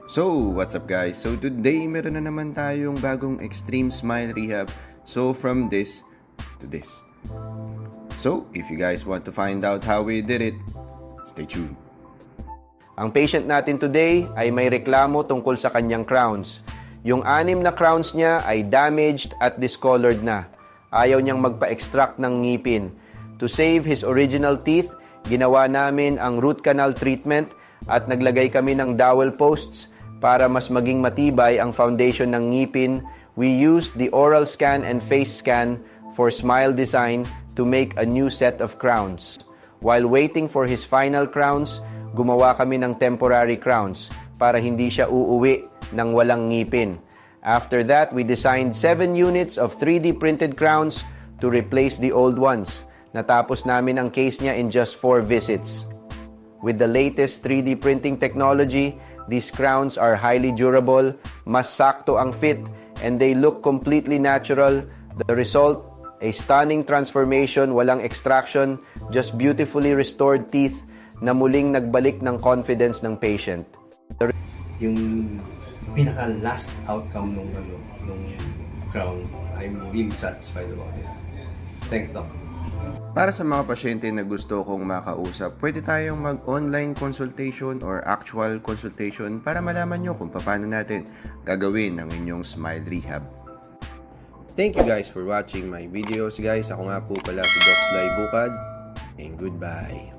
So, what's up guys? So today, meron na naman tayong bagong extreme smile rehab. So from this to this. So, if you guys want to find out how we did it, stay tuned. Ang patient natin today ay may reklamo tungkol sa kanyang crowns. Yung 6 na crowns niya ay damaged at discolored na. Ayaw niyang magpa-extract ng ngipin. To save his original teeth, ginawa namin ang root canal treatment at naglagay kami ng dowel posts para mas maging matibay ang foundation ng ngipin. We used the oral scan and face scan for smile design to make a new set of crowns. While waiting for his final crowns, gumawa kami ng temporary crowns para hindi siya uuwi ng walang ngipin. After that, we designed 7 units of 3D printed crowns to replace the old ones. Natapos namin ang case niya in just 4 visits. With the latest 3D printing technology, these crowns are highly durable, mas sakto ang fit, and they look completely natural. The result, a stunning transformation, walang extraction, just beautifully restored teeth na muling nagbalik ng confidence ng patient. Yung pinaka-last outcome nung crown, I'm really satisfied about it. Thanks, Doc. Para sa mga pasyente na gusto kong makausap, pwede tayong mag-online consultation or actual consultation para malaman nyo kung paano natin gagawin ang inyong smile rehab. Thank you guys for watching my videos guys. Ako nga po pala si Doc Sly Bukad, and goodbye.